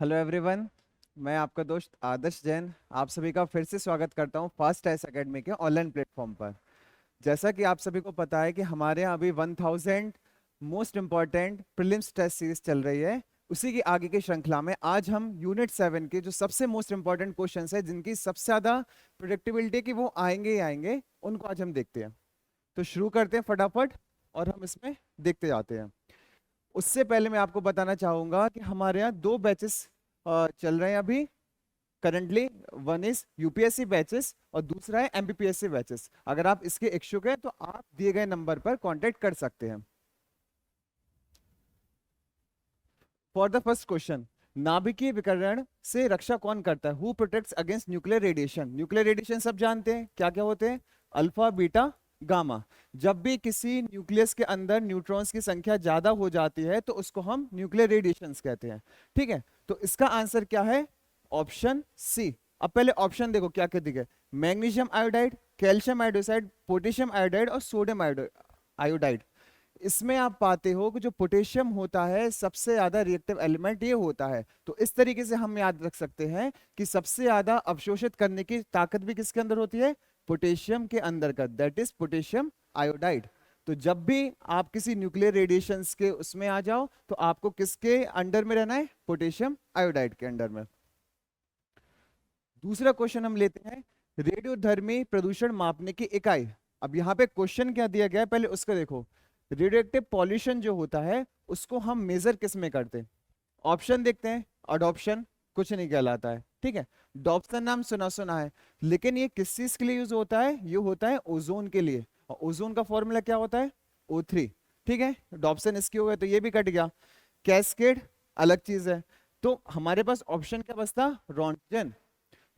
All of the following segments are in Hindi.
Hello everyone. मैं आपका दोस्त आदर्श जैन आप सभी का फिर से स्वागत करता हूं फास्ट टेस्ट एकेडमी के ऑनलाइन प्लेटफॉर्म पर। जैसा कि आप सभी को पता है कि हमारे यहाँ अभी 1000 most important prelims test series चल रही है। उसी की आगे की श्रृंखला में आज हम यूनिट 7 के जो सबसे मोस्ट इम्पॉर्टेंट क्वेश्चंस है, जिनकी सबसे ज़्यादा प्रिडिक्टेबिलिटी कि वो आएंगे ही आएंगे, उनको आज हम देखते हैं। तो शुरू करते हैं फटाफट और हम इसमें देखते जाते हैं। उससे पहले मैं आपको बताना चाहूंगा कि हमारे यहाँ दो बैचेस चल रहे हैं अभी currently. One is UPSC batches और दूसरा है एमपीपीएससी बैचेस। अगर आप इसके इच्छुक हैं तो आप दिए गए नंबर पर कांटेक्ट कर सकते हैं। फॉर द फर्स्ट क्वेश्चन, नाभिकीय विकिरण से रक्षा कौन करता है? Who protects against nuclear radiation? Nuclear radiation सब जानते हैं क्या क्या होते हैं, अल्फा बीटा गामा। जब भी किसी न्यूक्लियस के अंदर न्यूट्रॉन्स की संख्या ज्यादा हो जाती है तो उसको हम न्यूक्लियर रेडिएशंस कहते हैं। ठीक है, तो इसका आंसर क्या है? Option c. अब पहले ऑप्शन देखो क्या क्या दिखे। Magnesium iodide, calcium iodide, potassium iodide और सोडियम आयोडाइड। इसमें आप पाते हो कि जो पोटेशियम होता है सबसे ज्यादा रिएक्टिव एलिमेंट ये होता है। तो इस तरीके से हम याद रख सकते हैं कि सबसे ज्यादा अवशोषित करने की ताकत भी किसके अंदर होती है? पोटेशियम के अंदर का, दैट इज पोटेशियम आयोडाइड। तो जब भी आप किसी न्यूक्लियर रेडिएशंस के उसमें आ जाओ तो आपको किसके अंडर में रहना है? पोटेशियम आयोडाइड के अंडर में। दूसरा क्वेश्चन हम लेते हैं, रेडियोधर्मी प्रदूषण मापने की इकाई। अब यहाँ पे क्वेश्चन क्या दिया गया है पहले उसका देखो। रेडियोएक्टिव पॉल्यूशन जो होता है उसको हम मेजर किस में करते हैं? ऑप्शन देखते हैं। अडॉप्शन कुछ नहीं कहलाता है, ठीक है। डॉप्सन नाम सुना सुना है, लेकिन ये किस चीज के लिए यूज होता है? ये होता है ओजोन के लिए, और ओजोन का फॉर्मूला क्या होता है? O3। ठीक है, डॉप्सन इसकी हो गया तो ये भी कट गया। कैस्केड अलग चीज है। तो हमारे पास ऑप्शन क्या बचता? रॉन्टजन।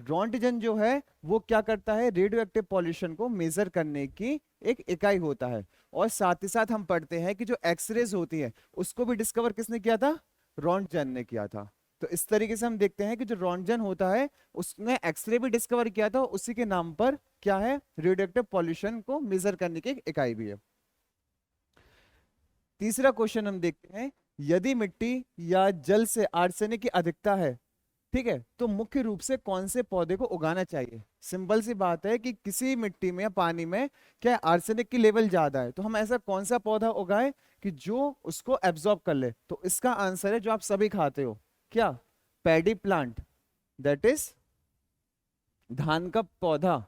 रॉन्टजन जो है वो क्या करता है? रेडियो एक्टिव पॉल्यूशन को मेजर करने की एक इकाई होता है। और साथ ही साथ हम पढ़ते हैं कि जो एक्सरेज होती है उसको भी डिस्कवर किसने किया था? रॉन्टजन ने किया था। तो इस तरीके से हम देखते हैं कि जो रॉन्टजन होता है उसने एक्सरे भी डिस्कवर किया था, उसी के नाम पर क्या है? रेडियो एक्टिव पॉल्यूशन को मेजर करने की एक इकाई भी है। तीसरा क्वेश्चन हम देखते हैं, यदि मिट्टी या जल से आर्सेनिक की अधिकता है, ठीक है, तो मुख्य रूप से कौन से पौधे को उगाना चाहिए? सिंपल सी बात है कि किसी मिट्टी में या पानी में क्या आर्सेनिक की लेवल ज्यादा है, तो हम ऐसा कौन सा पौधा उगाएं कि जो उसको एब्जॉर्ब कर ले? तो इसका आंसर है जो आप सभी खाते हो, क्या? पैडी प्लांट, दैट इज धान का पौधा,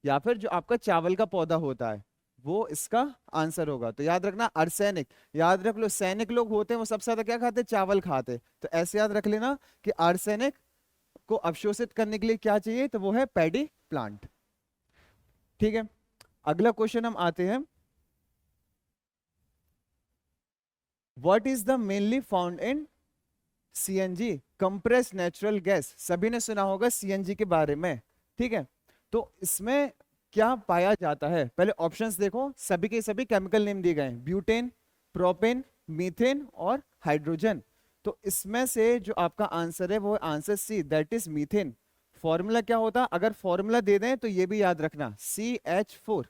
या फिर जो आपका चावल का पौधा होता है वो इसका आंसर होगा। तो याद रखना अर्सेनिक, याद रख लो सैनिक लोग होते हैं वो सबसे ज्यादा क्या खाते हैं? चावल खाते हैं। तो ऐसे याद रख लेना कि आर्सेनिक को अवशोषित करने के लिए क्या चाहिए? तो वो है पैडी प्लांट। ठीक है, अगला क्वेश्चन हम आते हैं, what is the mainly found in CNG? Compress natural gas. सभी ने सुना होगा सीएनजी के बारे में, ठीक है। तो इसमें क्या पाया जाता है? पहले ऑप्शंस देखो, सभी के सभी केमिकल नेम दिए गए हैं, ब्यूटेन, प्रोपेन, मीथेन और हाइड्रोजन। तो इसमें से जो आपका आंसर है वो answer c, that is methane. Formula क्या होता? अगर फॉर्मूला दे दें तो ये भी याद रखना, CH4।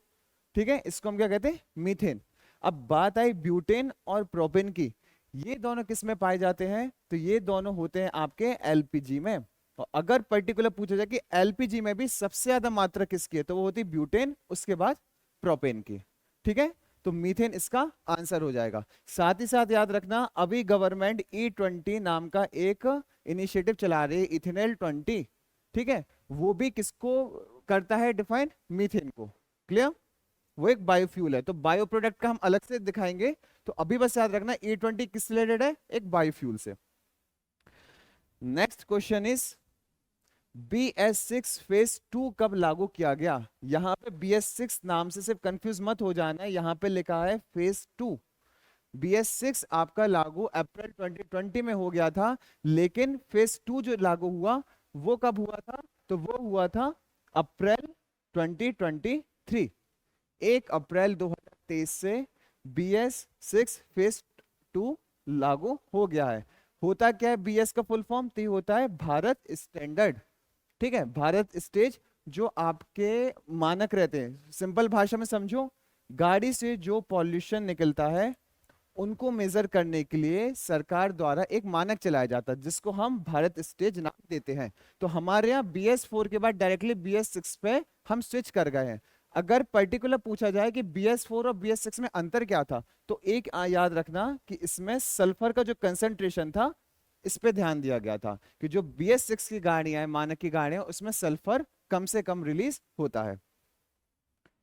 ठीक है, इसको हम क्या कहते हैं? मीथेन। अब बात आई ब्यूटेन और प्रोपेन की, ये दोनों किस में पाए जाते हैं? तो ये दोनों होते हैं आपके एलपीजी में। और अगर पर्टिकुलर पूछा जाए कि एलपीजी में भी सबसे ज्यादा मात्रा किसकी है, तो वो होती है ब्यूटेन, उसके बाद प्रोपेन की। ठीक है, तो मीथेन इसका आंसर हो जाएगा। साथ ही साथ याद रखना अभी गवर्नमेंट E20 नाम का एक इनिशिएटिव चला रही है, इथेनॉल 20। ठीक है, वो भी किसको करता है डिफाइन? मीथेन को। क्लियर? वो एक बायोफ्यूल है, तो बायो प्रोडक्ट का हम अलग से दिखाएंगे। तो अभी बस याद रखना E20 किस रिलेटेड है? एक बायोफ्यूल से। Next question is, BS6 phase 2 कब लागू किया गया? यहां पे BS6 नाम से सिर्फ कंफ्यूज मत हो जाना है, यहां पे लिखा है फेज 2। BS6 आपका लागू अप्रैल 2020 में हो गया था, लेकिन फेज 2 जो लागू हुआ वो कब हुआ था? तो वो हुआ था अप्रैल 2023। 1 अप्रैल 2023 से BS6 फेज 2 लागू हो गया है। होता क्या है BS का फुल फॉर्म? तो ये होता है भारत स्टैंडर्ड। ठीक है, भारत स्टेज, जो आपके मानक रहते हैं। सिंपल भाषा में समझो, गाड़ी से जो पॉल्यूशन निकलता है उनको मेजर करने के लिए सरकार द्वारा एक मानक चलाया जाता है जिसको हम भारत स्टेज नाम देते हैं। तो हमारे यहाँ BS4 के बाद डायरेक्टली BS6 पे हम स्विच कर गए हैं। अगर पर्टिकुलर पूछा जाए कि BS4 और BS6 में अंतर क्या था, तो एक याद रखना कि इसमें सल्फर का जो कंसंट्रेशन था इस पे ध्यान दिया गया था कि जो BS6 की गाड़ियां हैं, मानक की गाड़ियां, उसमें सल्फर कम से कम रिलीज होता है।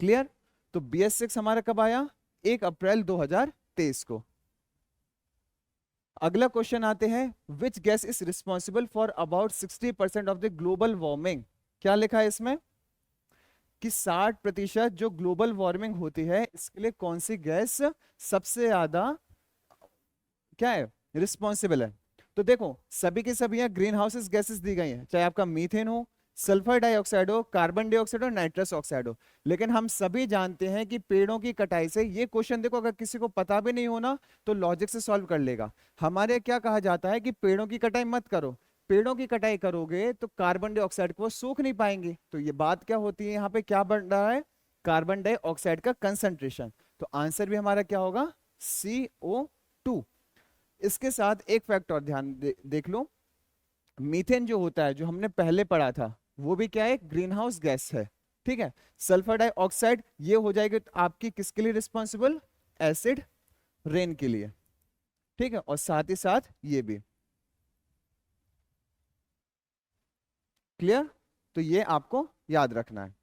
क्लियर? तो BS6 हमारा कब आया? 1 अप्रैल 2023 को। अगला क्वेश्चन आते हैं, which gas is responsible for about 60% of the global warming. क्या लिखा है इसमें कि 60% जो ग्लोबल वार्मिंग होती है इसके लिए कौन सी गैस सबसे ज्यादा क्या है, रिस्पॉन्सिबल है। तो देखो सभी के सभी यहाँ ग्रीन हाउसेस गैसेस दी गई हैं, चाहे आपका मीथेन हो, सल्फर डाइऑक्साइड हो, कार्बन डाइऑक्साइड हो, नाइट्रस ऑक्साइड हो। लेकिन हम सभी जानते हैं कि पेड़ों की कटाई से, ये क्वेश्चन देखो अगर किसी को पता भी नहीं होना तो लॉजिक से सॉल्व कर लेगा। हमारे यहाँ क्या कहा जाता है कि पेड़ों की कटाई मत करो, पेड़ों की कटाई करोगे तो कार्बन डाइऑक्साइड को वो सूख नहीं पाएंगे। तो ये बात क्या होती है, यहाँ पे क्या बन रहा है, कार्बन डाइऑक्साइड का कंसंट्रेशन। तो आंसर भी हमारा क्या होगा, CO2। इसके साथ एक फैक्ट और ध्यान देख लो, मीथेन जो होता है जो हमने पहले पढ़ा था वो भी क्या है, ग्रीन हाउस गैस है। ठीक है, सल्फर डाइऑक्साइड ये हो जाएगी आपकी किसके लिए रिस्पॉन्सिबल, एसिड रेन के लिए। ठीक है, और साथ ही साथ ये भी। क्लियर? तो ये आपको याद रखना है।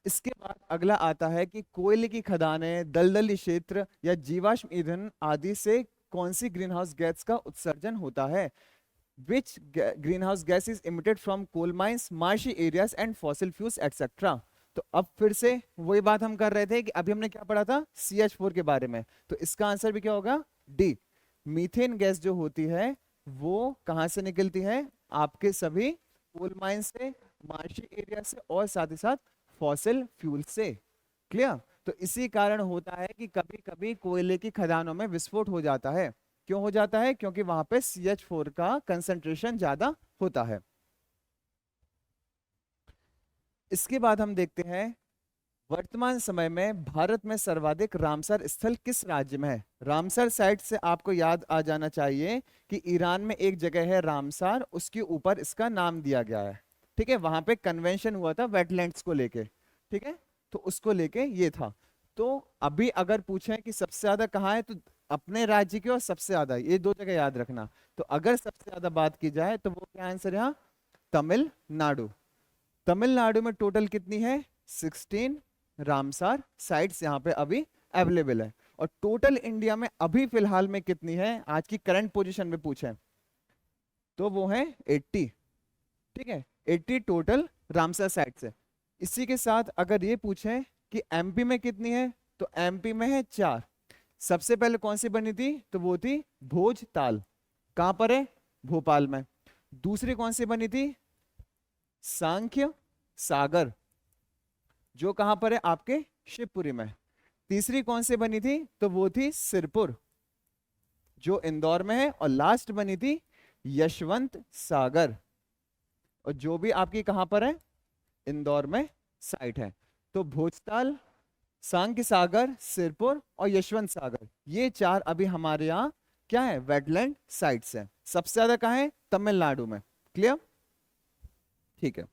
इसके बाद अगला आता है कि कोयले की खदानें, दलदली क्षेत्र या जीवाश्म ईंधन आदि से कौन सी ग्रीन हाउस गैस का उत्सर्जन होता है। Which greenhouse gas is emitted from coal mines, marshy areas and fossil fuels etc. तो अब फिर से वही बात हम कर रहे थे कि अभी हमने क्या पढ़ा था, CH4 के बारे में। तो इसका आंसर भी क्या होगा, डी। मीथेन गैस जो होती है वो कहाँ से निकलती है, आपके सभी कोल माइन से, मार्शी एरिया से और साथ ही साथ फॉसिल फ्यूल से। क्लियर? तो इसी कारण होता है कि कभी कभी कोयले की खदानों में विस्फोट हो जाता है। क्यों हो जाता है, क्योंकि वहां पे CH4 का कंसंट्रेशन ज्यादा होता है। इसके बाद हम देखते हैं वर्तमान समय में भारत में सर्वाधिक रामसर स्थल किस राज्य में है। रामसर साइट से आपको याद आ जाना चाहिए कि ईरान में एक जगह है रामसर, उसके ऊपर इसका नाम दिया गया है। ठीक है, वहां पे कन्वेंशन हुआ था वेटलैंड्स को लेके। ठीक है, तो उसको लेके ये था। तो अभी अगर पूछें कि सबसे ज्यादा कहाँ है, तो अपने राज्य की और सबसे ज्यादा, ये दो जगह याद रखना। तो अगर सबसे ज्यादा बात की जाए तो वो क्या आंसर है यहाँ, तमिलनाडु। तमिलनाडु में टोटल कितनी है, 16 रामसार साइट्स यहाँ पे अभी अवेलेबल है। और टोटल इंडिया में अभी फिलहाल में कितनी है, आज की करंट पोजीशन में पूछें तो वो है 80। ठीक है, 80 टोटल रामसर साइट्स है। इसी के साथ अगर ये पूछें कि MP में कितनी है, तो MP में है 4। सबसे पहले कौन सी बनी थी, तो वो थी भोजताल, कहां पर है, भोपाल में। दूसरी कौन सी बनी थी, सांख्य सागर, जो कहां पर है, आपके शिवपुरी में। तीसरी कौन सी बनी थी, तो वो थी सिरपुर, जो इंदौर में है। और लास्ट बनी थी यशवंत सागर, और जो भी आपकी कहां पर है, इंदौर में साइट है। तो भोजताल, सांख्य सागर, सिरपुर और यशवंत सागर, ये 4 अभी हमारे यहाँ क्या है, वेटलैंड साइट्स हैं। सबसे ज्यादा कहाँ है, तमिलनाडु में। क्लियर? ठीक है,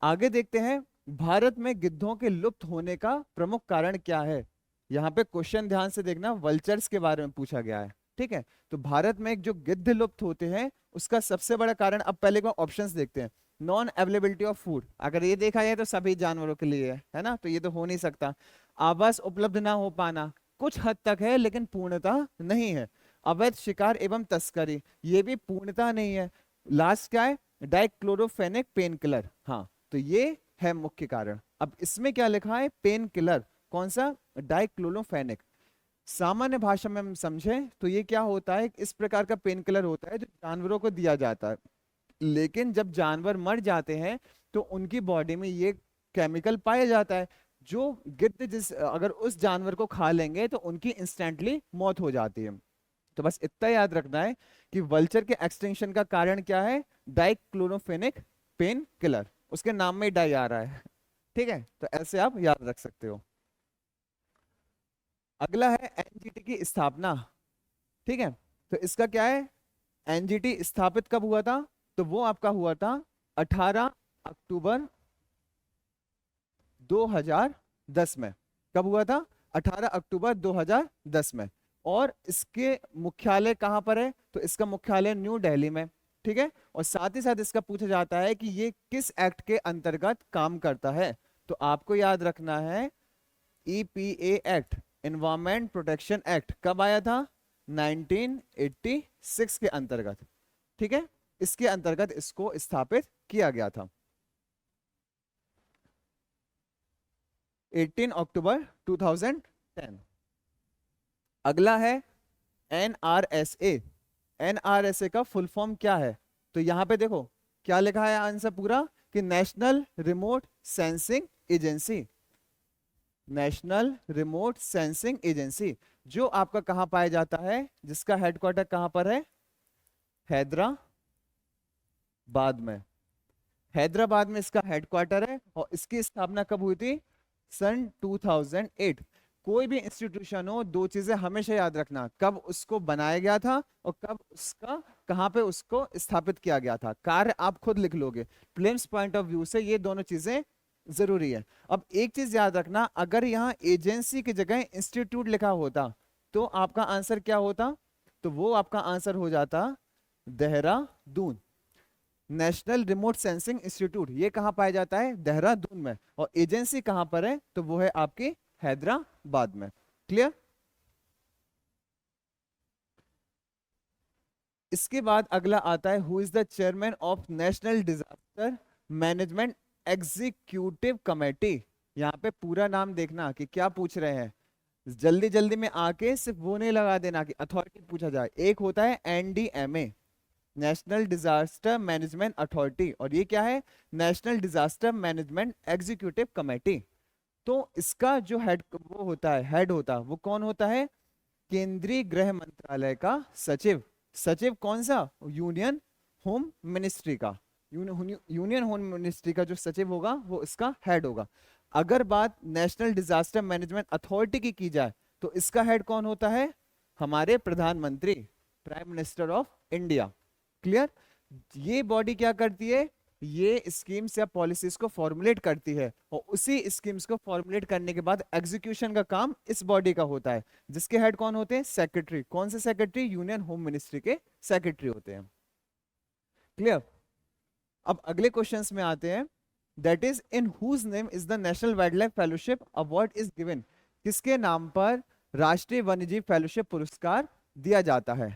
आगे देखते हैं भारत में गिद्धों के लुप्त होने का प्रमुख कारण क्या है। यहाँ पे क्वेश्चन ध्यान से देखना, वल्चर्स के बारे में पूछा गया है। ठीक है, तो भारत में एक जो गिद्ध लुप्त होते हैं उसका सबसे बड़ा कारण, अब पहले को ऑप्शंस देखते हैं। नॉन अवेलेबिलिटी ऑफ फूड, अगर ये देखा जाए तो सभी जानवरों के लिए है ना, तो ये तो हो नहीं सकता। आवास उपलब्ध ना हो पाना, कुछ हद तक है लेकिन पूर्णतः नहीं है। अवैध शिकार एवं तस्करी, ये भी पूर्णतः नहीं है। लास्ट क्या है, डाइक्लोरोफेनिक पेन किलर, हाँ, तो ये है मुख्य कारण। अब इसमें क्या लिखा है, पेन किलर, कौन सा, डाइक्लोरोफेनिक। सामान्य भाषा में हम समझें तो ये क्या होता है, इस प्रकार का पेन किलर होता है जो जानवरों को दिया जाता है। लेकिन जब जानवर मर जाते हैं तो उनकी बॉडी में ये केमिकल पाया जाता है, जो गिद्ध जिस अगर उस जानवर को खा लेंगे तो उनकी इंस्टेंटली मौत हो जाती है। तो बस इतना याद रखना है कि वल्चर के एक्सटिंक्शन का कारण क्या है, डाइक्लोरोफेनिक पेन किलर, उसके नाम में डाई आ रहा है। ठीक है, तो ऐसे आप याद रख सकते हो। अगला है एनजीटी की स्थापना। ठीक है, तो इसका क्या है, एनजीटी स्थापित कब हुआ था, तो वो आपका हुआ था 18 अक्टूबर 2010 में। कब हुआ था, 18 अक्टूबर 2010 में। और इसके मुख्यालय कहाँ पर है, तो इसका मुख्यालय न्यू दिल्ली में। ठीक है, और साथ ही साथ इसका पूछा जाता है कि ये किस एक्ट के अंतर्गत काम करता है, तो आपको याद रखना है EPA act, environment protection act, कब आया था, 1986 के अंतर्गत। ठीक है, इसके अंतर्गत इसको स्थापित किया गया था 18 अक्टूबर 2010। अगला है एनआरएसए। एनआरएसए का फुल फॉर्म क्या है, तो यहां पे देखो क्या लिखा है आंसर पूरा, कि national remote sensing agency. National remote sensing agency, जो आपका कहां पाया जाता है, जिसका हेडक्वार्टर कहां पर है, हैदराबाद में। हैदराबाद में इसका हेडक्वार्टर है, और इसकी स्थापना कब हुई थी, सन 2008। कोई भी इंस्टीट्यूशन हो, दो चीजें हमेशा याद रखना, कब उसको बनाया गया था और कब उसका कहां पे उसको स्थापित किया गया था। कार्य आप खुद लिख लोगे, प्रीलिम्स पॉइंट ऑफ व्यू से ये दोनों चीजें जरूरी है। अब एक चीज याद रखना, अगर यहाँ एजेंसी की जगह इंस्टीट्यूट लिखा होता तो आपका आंसर क्या होता, तो वो आपका आंसर हो जाता Dehradun. National remote sensing institute ये कहाँ पाया जाता है, देहरादून में, और एजेंसी कहाँ पर है, तो वो है आपकी हैदराबाद में। क्लियर। इसके बाद अगला आता है, who is the chairman of national disaster management executive committee. यहाँ पे पूरा नाम देखना कि क्या पूछ रहे हैं, जल्दी जल्दी में आके सिर्फ वो नहीं लगा देना कि अथॉरिटी पूछा जाए। एक होता है NDMA, national disaster management authority, और ये क्या है, national disaster management executive committee. तो इसका जो हेड वो होता है, हेड होता है, वो कौन होता है, केंद्रीय गृह मंत्रालय का सचिव। सचिव कौन सा, यूनियन होम मिनिस्ट्री का। यूनियन होम मिनिस्ट्री का जो सचिव होगा वो इसका हेड होगा। अगर बात नेशनल डिजास्टर मैनेजमेंट अथॉरिटी की जाए तो इसका हेड कौन होता है, हमारे प्रधानमंत्री, prime minister of India. Clear. ये बॉडी क्या करती है, ये स्कीम्स या पॉलिसीज को फॉर्मुलेट करती है, और उसी स्कीम्स को फॉर्मुलेट करने के बाद एग्जीक्यूशन का काम इस बॉडी का होता है, जिसके हेड कौन होते हैं, सेक्रेटरी। कौन से सेक्रेटरी, यूनियन होम मिनिस्ट्री के सेक्रेटरी होते हैं। क्लियर। अब अगले क्वेश्चंस में आते हैं, that is in whose name is the national wild life fellowship award is given. किसके नाम पर राष्ट्रीय वन्यजीव फेलोशिप पुरस्कार दिया जाता है,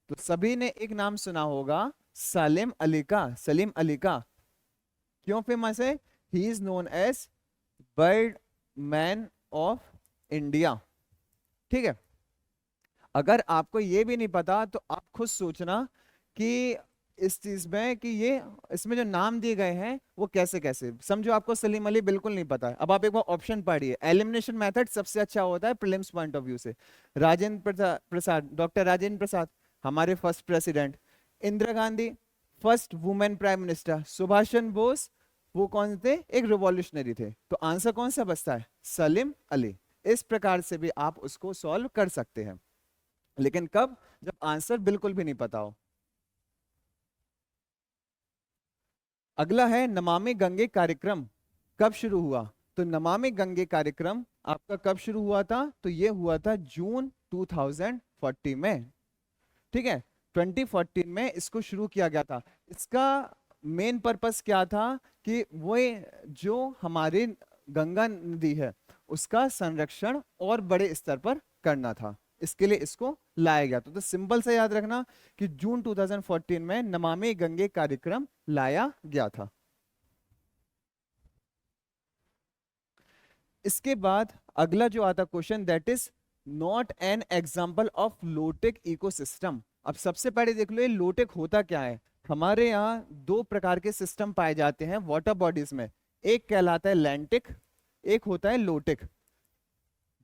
तो सभी ने एक नाम सुना होगा, सलीम अली का। सलीम अली का क्यों फेमस है, he is known as bird man of India. ठीक है, अगर आपको ये भी नहीं पता तो आप खुद सोचना कि इस चीज में कि ये इसमें जो नाम दिए गए हैं वो कैसे कैसे, समझो आपको सलीम अली बिल्कुल नहीं पता है, अब आप एक बार ऑप्शन पढ़िए। एलिमिनेशन मेथड सबसे अच्छा होता है प्रीलिम्स पॉइंट ऑफ व्यू से। राजेंद्र प्रसाद, डॉक्टर राजेंद्र प्रसाद हमारे first president. Indira Gandhi first women prime minister. Subhash Chandra Bose वो कौन थे, एक रिवॉल्यूशनरी थे। तो आंसर कौन सा बचता है, सलीम अली। इस प्रकार से भी आप उसको सॉल्व कर सकते हैं, लेकिन कब, जब आंसर बिल्कुल भी नहीं पता हो। अगला है नमामि गंगे कार्यक्रम कब शुरू हुआ, तो नमामि गंगे कार्यक्रम आपका कब शुरू हुआ था, तो ये हुआ था जून 2014 में। ठीक है, 2014 में इसको शुरू किया गया था। इसका मेन पर्पस क्या था, कि वो जो हमारी गंगा नदी है उसका संरक्षण और बड़े स्तर पर करना था, इसके लिए इसको लाया गया। तो सिंपल से याद रखना कि जून 2014 में नमामि गंगे कार्यक्रम लाया गया था। इसके बाद अगला जो आता question, that is not an example of low-tech ecosystem. अब सबसे पहले देख लो ये लोटेक होता क्या है। हमारे यहाँ दो प्रकार के सिस्टम पाए जाते हैं वाटर बॉडीज में, एक कहलाता है लैंटिक, एक होता है लोटेक।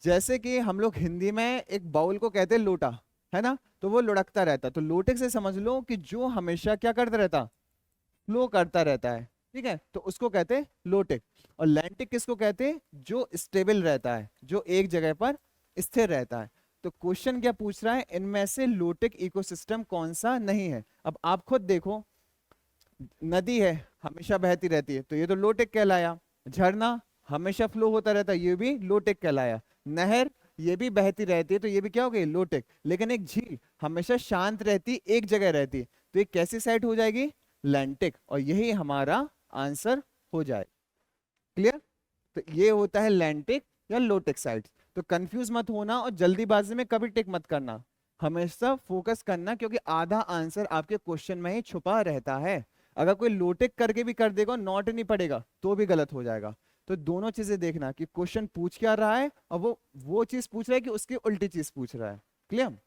जैसे कि हम लोग हिंदी में एक बाउल को कहते हैं लोटा, है ना, तो वो लुढ़कता रहता, तो लोटेक से समझ लो कि जो हमेशा क्या करता रहता, फ्लो करता रहता है। ठीक है, तो उसको कहते हैं लोटेक। और लैंटिक किसको कहते हैं, जो स्टेबल रहता है, जो एक जगह पर स्थिर रहता है। तो क्वेश्चन क्या पूछ रहा है, इनमें से लोटेक इकोसिस्टम कौन सा नहीं है। अब आप खुद देखो, नदी है हमेशा बहती रहती है तो ये तो लोटेक कहलाया, झरना हमेशा फ्लो होता रहता है ये भी लोटेक कहलाया, नहर ये भी बहती रहती है तो ये भी क्या हो गई, लोटेक। लेकिन एक झील हमेशा शांत रहती, एक जगह रहती, तो ये कैसी साइट हो जाएगी, लैंटिक, और यही हमारा आंसर हो जाए। क्लियर। तो ये होता है लैंटिक या लोटेक साइट। तो कंफ्यूज मत होना और जल्दीबाजी में कभी टिक मत करना, हमेशा फोकस करना, क्योंकि आधा आंसर आपके क्वेश्चन में ही छुपा रहता है। अगर कोई लोटेक करके भी कर देगा, नॉट नहीं पड़ेगा, तो भी गलत हो जाएगा। तो दोनों चीजें देखना कि क्वेश्चन पूछ क्या रहा है और वो चीज पूछ रहा है कि उसकी उल्टी चीज पूछ रहा है। क्लियर।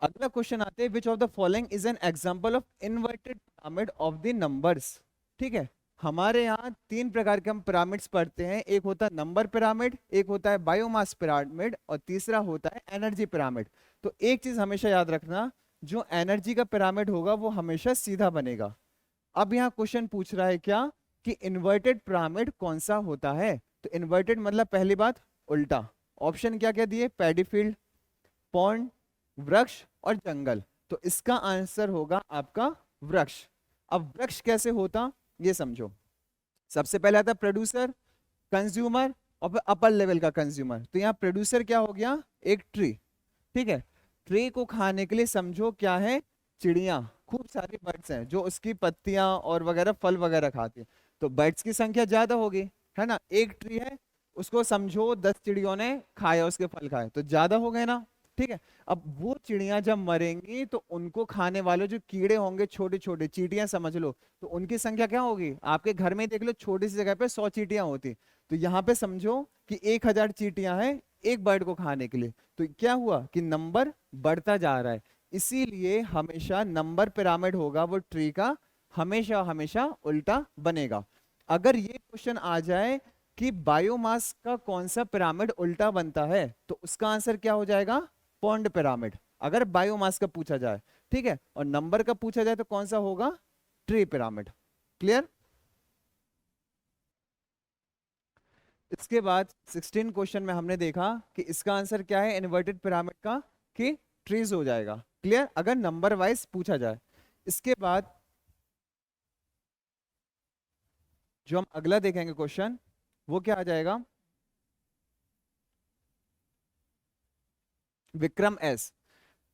अगला क्वेश्चन आते हैं, which of the following is an example of inverted pyramid of the numbers. ठीक है, हमारे यहाँ तीन प्रकार के हम पिरामिड्स पढ़ते हैं, एक होता है नंबर पिरामिड, एक होता है बायोमास पिरामिड, और तीसरा होता है एनर्जी पिरामिड। तो एक चीज हमेशा याद रखना, जो एनर्जी का पिरामिड होगा वो हमेशा सीधा बनेगा। अब यहाँ क्वेश्चन पूछ रहा है क्या, कि इन्वर्टेड पिरामिड कौन सा होता है। तो इन्वर्टेड मतलब पहली बात उल्टा। ऑप्शन क्या क्या दिए, पैडी फील्ड, पॉन्ड, वृक्ष और जंगल। तो इसका आंसर होगा आपका वृक्ष। अब वृक्ष कैसे होता ये समझो। सबसे पहले आता है प्रोड्यूसर, कंज्यूमर और फिर अपर लेवल का कंज्यूमर। तो यहाँ प्रोड्यूसर क्या हो गया, एक ट्री। ठीक है, ट्री को खाने के लिए समझो क्या है, चिड़िया, खूब सारी बर्ड्स हैं जो उसकी पत्तियां और वगैरह फल वगैरह खाती हैं। तो बर्ड्स की संख्या ज्यादा होगी, है ना। एक ट्री है, उसको समझो 10 चिड़ियों ने खाया, उसके फल खाए, तो ज्यादा हो गए ना। ठीक है, अब वो चिड़िया जब मरेंगी तो उनको खाने वाले जो कीड़े होंगे, छोटे छोटे चींटियां समझ लो, तो उनकी संख्या क्या होगी, आपके घर में ही देख लो, छोटी सी जगह पे 100 चींटियां होती, तो यहाँ पे समझो कि 1000 चींटियां हैं एक बर्ड को खाने के लिए। तो क्या हुआ कि नंबर बढ़ता जा रहा है, इसीलिए हमेशा नंबर पिरामिड होगा वो ट्री का, हमेशा हमेशा उल्टा बनेगा। अगर ये क्वेश्चन आ जाए कि बायोमास का कौन सा पिरामिड उल्टा बनता है, तो उसका आंसर क्या हो जाएगा, पॉन्ड पिरामिड, अगर बायोमास का पूछा जाए। ठीक है, और नंबर का पूछा जाए तो कौन सा होगा, ट्री पिरामिड। क्लियर। इसके बाद 16 क्वेश्चन में हमने देखा कि इसका आंसर क्या है इन्वर्टेड पिरामिड का, कि ट्रीज हो जाएगा। क्लियर, अगर नंबर वाइज पूछा जाए। इसके बाद जो हम अगला देखेंगे क्वेश्चन, वो क्या आ जाएगा, विक्रम एस।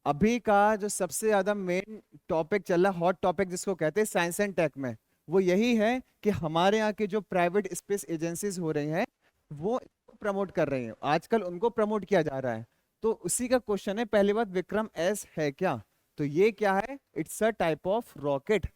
अभी का जो सबसे ज्यादा मेन टॉपिक चल रहा है, हॉट टॉपिक जिसको कहते हैं साइंस एंड टेक में, वो यही है कि हमारे यहाँ के जो प्राइवेट स्पेस एजेंसीज हो रही हैं वो प्रमोट कर रही हैं, आजकल उनको प्रमोट किया जा रहा है। तो उसी का क्वेश्चन है, पहली बात विक्रम एस है क्या, तो ये क्या है, it's a type of rocket.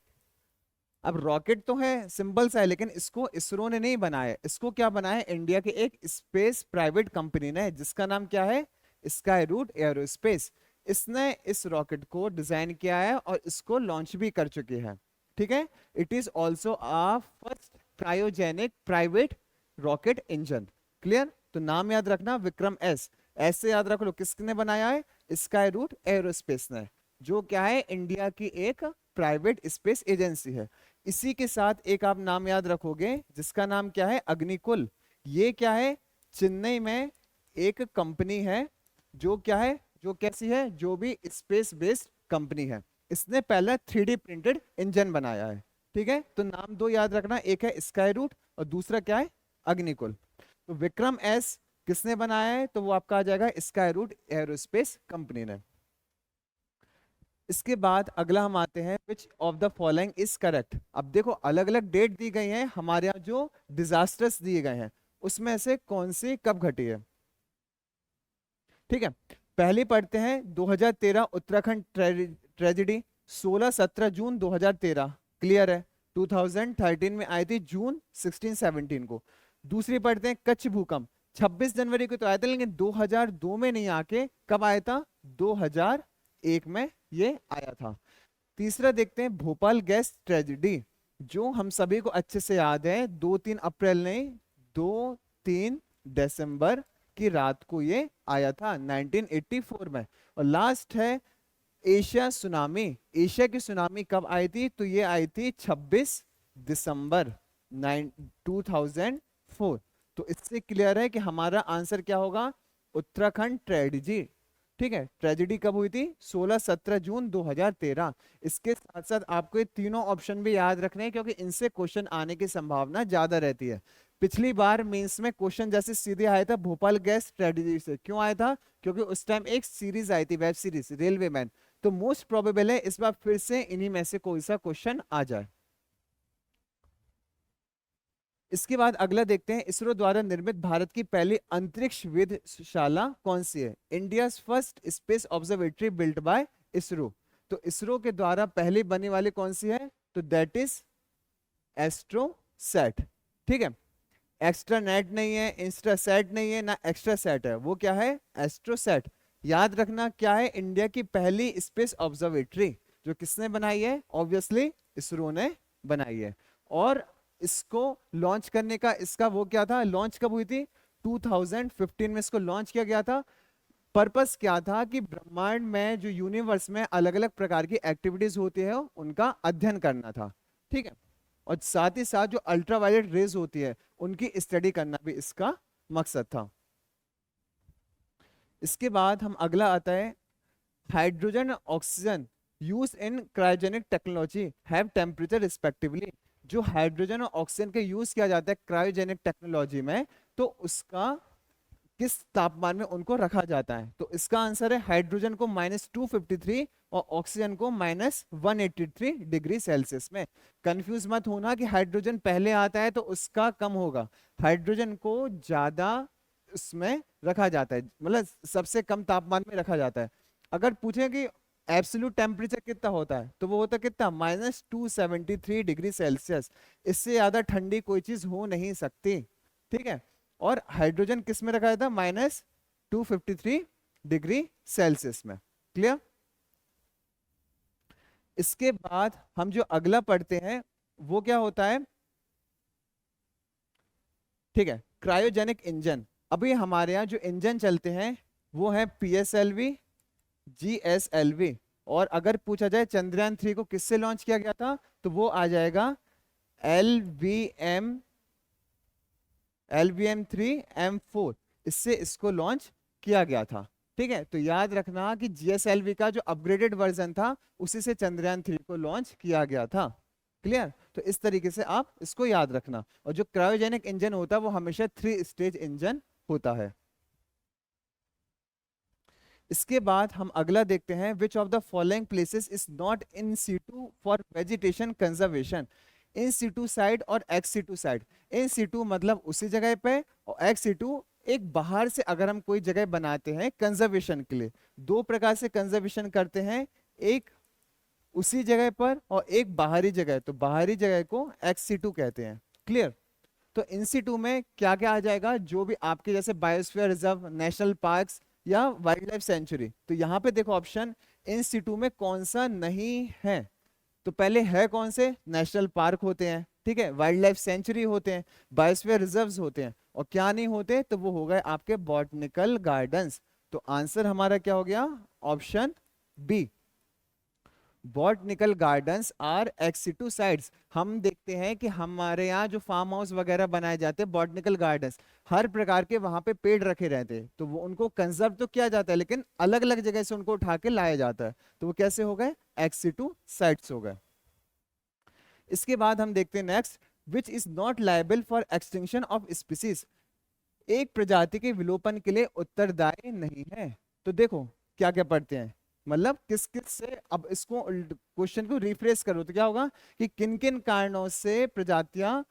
अब रॉकेट तो है, सिंपल सा है, लेकिन इसको इसरो ने नहीं बनाया, इसको क्या बनाया है, इंडिया के एक स्पेस प्राइवेट कंपनी ने, जिसका नाम क्या है, स्काई रूट एरोस्पेस। इसने इस रॉकेट को डिजाइन किया है और इसको लॉन्च भी कर चुकी है। ठीक है, it is also a first cryogenic private rocket engine. Clear. तो नाम याद रखना विक्रम एस, ऐसे याद रख लो, किसने बनाया है, स्काई रूट एरोस्पेस ने, जो क्या है इंडिया की एक प्राइवेट स्पेस एजेंसी है। इसी के साथ एक आप नाम याद रखोगे जिसका नाम क्या है, अग्निकुल। ये क्या है, चेन्नई में एक कंपनी है, जो क्या है, जो कैसी है, जो भी स्पेस बेस्ड कंपनी है। इसने पहला 3D प्रिंटेड इंजन बनाया है। ठीक है, तो नाम दो याद रखना, एक है स्काई रूट और दूसरा क्या है, अग्निकुल। तो विक्रम एस किसने बनाया है, तो वो आपका आ जाएगा स्काई रूट एरोस्पेस कंपनी ने। इसके बाद अगला हम आते हैं, which of the following is correct. अब देखो अलग अलग डेट दी गई हैं, हमारे यहाँ जो डिजास्टर्स दिए गए हैं उसमें से कौन सी कब घटी है। ठीक है, पहले पढ़ते हैं 2013 उत्तराखंड ट्रेजिडी, 16-17 जून 2013, क्लियर है। 2013 में आई थी जून 16-17 को। दूसरी पढ़ते हैं कच्छ भूकंप, 26 जनवरी को तो आया था, लेकिन 2002 में नहीं आके कब आया था, 2001 में ये आया था। तीसरा देखते हैं भोपाल गैस ट्रेजिडी, जो हम सभी को अच्छे से याद है, 2-3 अप्रैल नहीं, 2-3 दिसंबर की रात को ये आया था 1984 में। और लास्ट है एशिया सुनामी। एशिया की सुनामी कब आई थी, तो ये आई थी 26 दिसंबर 2004। तो इससे क्लियर है कि हमारा आंसर क्या होगा, उत्तराखंड ट्रेजेडी। ठीक है, ट्रेजेडी कब हुई थी, 16-17 जून 2013। इसके साथ साथ आपको ये तीनों ऑप्शन भी याद रखने हैं, क्योंकि इनसे क्वेश्चन आने की संभावना ज्यादा रहती है। पिछली बार मेंस में क्वेश्चन जैसे सीधे आया था भोपाल गैस ट्रेजेडी से, क्यों आया था, क्योंकि उस टाइम एक सीरीज आई थी, वेब सीरीज रेलवे मैन। तो मोस्ट प्रोबेबल है इस बार फिर से इन्हीं में से कोई सा क्वेश्चन आ जाए। इसके बाद अगला देखते हैं, इसरो द्वारा निर्मित भारत की पहली अंतरिक्ष वेधशाला कौन सी है, India first space observatory built by ISRO. तो इसरो के द्वारा पहली बनने वाली कौन सी है, तो दैट इज एस्ट्रोसैट। ठीक है, एक्स्ट्रा नेट नहीं है, इंस्ट्रा सेट नहीं है, ना एक्स्ट्रा सेट है, वो क्या है, एस्ट्रोसैट। याद रखना क्या है, इंडिया की पहली स्पेस ऑब्जर्वेटरी, जो किसने बनाई है, ऑब्वियसली इसरो ने बनाई है। और इसको लॉन्च करने का इसका वो क्या था, लॉन्च कब हुई थी, 2015 में इसको लॉन्च किया गया था। पर्पस क्या था कि ब्रह्मांड में जो यूनिवर्स में अलग अलग प्रकार की एक्टिविटीज होती है उनका अध्ययन करना था। ठीक है, और साथ ही साथ जो अल्ट्रावायलेट रेज होती है उनकी स्टडी करना भी इसका मकसद था। इसके बाद हम अगला आता है, hydrogen oxygen use in cryogenic technology have temperature respectively. जो हाइड्रोजन और ऑक्सीजन के यूज किया जाता है क्रायोजेनिक टेक्नोलॉजी में, तो उसका किस तापमान में उनको रखा जाता है, तो इसका आंसर है हाइड्रोजन को -253 और ऑक्सीजन को -183 डिग्री सेल्सियस में। कंफ्यूज मत होना कि हाइड्रोजन पहले आता है तो उसका कम होगा, हाइड्रोजन को ज्यादा उसमें रखा जाता है, मतलब सबसे कम तापमान में रखा जाता है। अगर पूछे कि एब्सोल्यूट टेम्परेचर कितना होता है, तो वो होता है कितना, -273 डिग्री सेल्सियस। इससे ज्यादा ठंडी कोई चीज हो नहीं सकती। ठीक है, और हाइड्रोजन किस में रखा था, -253 डिग्री सेल्सियस में। क्लियर। इसके बाद हम जो अगला पढ़ते हैं वो क्या होता है, ठीक है, क्रायोजेनिक इंजन। अभी हमारे यहाँ जो इंजन चलते हैं वो है PSLV, GSLV। और अगर पूछा जाए चंद्रयान 3 को किससे लॉन्च किया गया था, तो वो आ जाएगा LVM-3M4, इससे इसको लॉन्च किया गया था। ठीक है, तो याद रखना कि GSLV का जो अपग्रेडेड वर्जन था उसी से चंद्रयान 3 को लॉन्च किया गया था। क्लियर, तो इस तरीके से आप इसको याद रखना। और जो क्रायोजेनिक इंजन होता है वो हमेशा 3 स्टेज इंजन होता है। इसके बाद हम अगला देखते हैं, which of the following places is not in situ for vegetation conservation. In situ site और ex situ site. In situ मतलब उसी जगह पे, और एक्स सीटू एक बाहर से अगर हम कोई जगह बनाते हैं कंजर्वेशन के लिए, दो प्रकार से कंजर्वेशन करते हैं, एक उसी जगह पर और एक बाहरी जगह। तो बाहरी जगह को एक्स सीटू कहते हैं। क्लियर, तो इन सीटू में क्या क्या आ जाएगा, जो भी आपके जैसे बायोस्फीयर रिजर्व, नेशनल पार्क्स या वाइल्ड लाइफ सेंचुरी। तो यहाँ पे देखो ऑप्शन इन सीटू में कौन सा नहीं है, तो पहले है कौन से, नेशनल पार्क होते हैं, ठीक है, वाइल्ड लाइफ सेंचुरी होते हैं, बायोस्फीयर रिजर्व्स होते हैं, और क्या नहीं होते, तो वो हो गए आपके बॉटनिकल गार्डन्स। तो आंसर हमारा क्या हो गया, option b, botanical gardens are ex situ sites. हम देखते हैं कि हमारे यहाँ जो फार्म हाउस वगैरह बनाए जाते हैं, बॉटनिकल गार्डन्स, हर प्रकार के वहां पे पेड़ रखे रहते हैं, तो वो उनको कंजर्व तो किया जाता है, लेकिन अलग अलग जगह से उनको उठा के लाया जाता है, तो वो कैसे हो गए, एक्सिटू साइट्स हो गए। इसके बाद हम देखते हैं next, which is not liable for extinction of species. एक प्रजाति के विलोपन के लिए उत्तरदायी नहीं है। तो देखो क्या क्या पढ़ते हैं, मतलब किस किस से, अब इसको क्वेश्चन को रिफ्रेश करो तो क्या होगा कि किन किन कारणों से प्रजातियां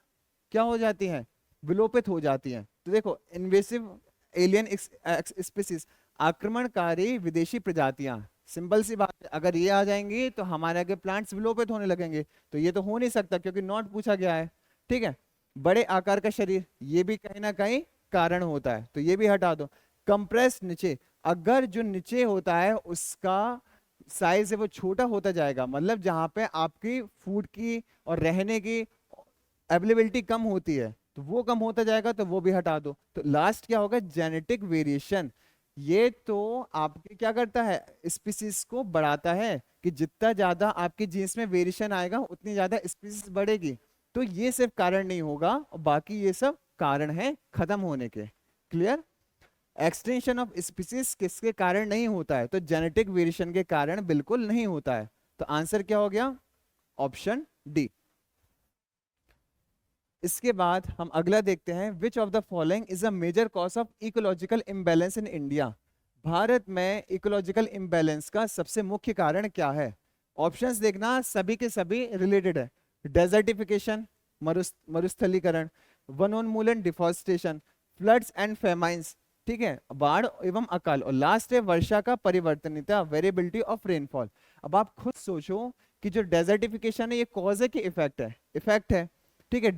क्या हो जाती हैं, विलोपित हो जाती हैं। तो देखो, इन्वेसिव एलियन स्पीसीज, आक्रमणकारी विदेशी प्रजातियां, सिंपल सी बात है, अगर ये आ जाएंगी तो हमारे आगे प्लांट्स विलोपित होने लगेंगे, तो ये तो हो नहीं सकता क्योंकि नॉट पूछा गया है। ठीक है, बड़े आकार का शरीर, ये भी कहीं ना कहीं कारण होता है, तो ये भी हटा दो। कंप्रेस नीचे, अगर जो नीचे होता है उसका साइज है वो छोटा होता जाएगा, मतलब जहां पे आपकी फूड की और रहने की अवेलेबिलिटी कम होती है तो वो कम होता जाएगा, तो वो भी हटा दो। तो लास्ट क्या होगा, जेनेटिक वेरिएशन। ये तो आपके क्या करता है, स्पीसीज को बढ़ाता है, कि जितना ज्यादा आपके जीन्स में वेरिएशन आएगा उतनी ज्यादा स्पीसीज बढ़ेगी। तो ये सिर्फ कारण नहीं होगा, और बाकी ये सब कारण है खत्म होने के। क्लियर? एक्सटेंशन ऑफ स्पीसीज किसके कारण नहीं होता है? तो जेनेटिक वेरिएशन के कारण बिल्कुल नहीं होता है। तो आंसर क्या हो गया? Option d. इसके बाद हम अगला देखते हैं, which of the following is a major cause of ecological imbalance in India? भारत में इकोलॉजिकल इम्बैलेंस का सबसे मुख्य कारण क्या है? ऑप्शंस देखना, सभी के सभी रिलेटेड है। डेजर्टिफिकेशन, मरुस्थलीकरण, वनोन्मूलन डिफॉरेस्टेशन, फ्लड्स एंड फेमाइंस, ठीक है, बाढ़ एवं अकाल, और लास्ट है वर्षा का परिवर्तनीयता, वेरिएबिलिटी ऑफ रेनफॉल। अब आप खुद सोचो कि जो डेजर्टिफिकेशन है ये कॉज है कि इफेक्ट है? इफेक्ट है, ठीक है।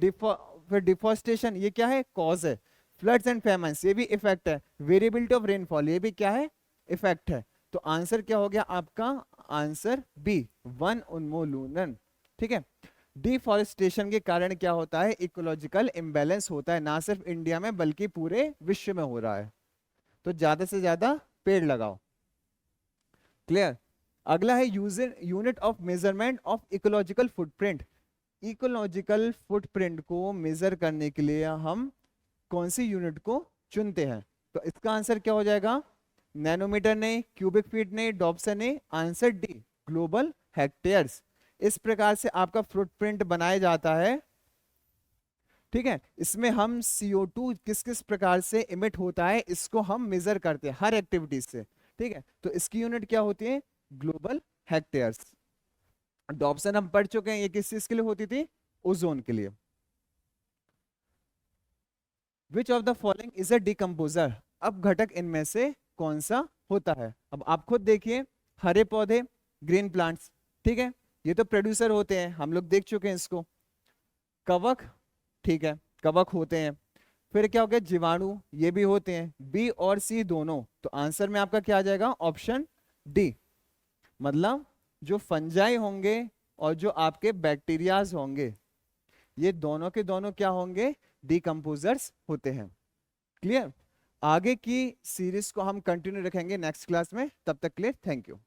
फिर डिफॉरेस्टेशन ये क्या है? कॉज है। फ्लड्स एंड फेमाइंस ये भी इफेक्ट है। वेरिएबिलिटी ऑफ रेनफॉल ये भी क्या है? इफेक्ट है। तो आंसर क्या हो गया आपका? आंसर बी, वन उन्मूलन। ठीक है। डिफॉरेस्टेशन के कारण क्या होता है? इकोलॉजिकल इम्बैलेंस होता है, ना सिर्फ इंडिया में बल्कि पूरे विश्व में हो रहा है। तो ज्यादा से ज्यादा पेड़ लगाओ। क्लियर? अगला है unit of measurement of ecological footprint. Ecological footprint को मेजर करने के लिए हम कौन सी यूनिट को चुनते हैं? तो इसका आंसर क्या हो जाएगा? नैनोमीटर नहीं, क्यूबिक फीट नहीं, डॉप्सन नहीं, आंसर डी, ग्लोबल हेक्टेयर्स। इस प्रकार से आपका फुटप्रिंट बनाया जाता है। ठीक है। इसमें हम CO2 किस किस प्रकार से इमिट होता है इसको हम मेजर करते हैं हर एक्टिविटीज से। ठीक है। तो इसकी यूनिट क्या होती है? Global hectares. डॉप्सन हम पढ़ चुके हैं, ये किस चीज के लिए होती थी? ओजोन के लिए। विच of the following is a decomposer? अब घटक इनमें से कौन सा होता है? अब आप खुद देखिए, हरे पौधे, ग्रीन प्लांट्स, ठीक है, ये तो प्रोड्यूसर होते हैं, हम लोग देख चुके हैं इसको। कवक, ठीक है, कवक होते हैं। फिर क्या हो गया? जीवाणु, ये भी होते हैं। बी और सी दोनों। तो आंसर में आपका क्या आ जाएगा? Option D. मतलब जो फंजाई होंगे और जो आपके बैक्टीरियाज होंगे, ये दोनों के दोनों क्या होंगे? डिकम्पोजर्स होते हैं। क्लियर? आगे की सीरीज को हम कंटिन्यू रखेंगे नेक्स्ट क्लास में। तब तक के लिए थैंक यू।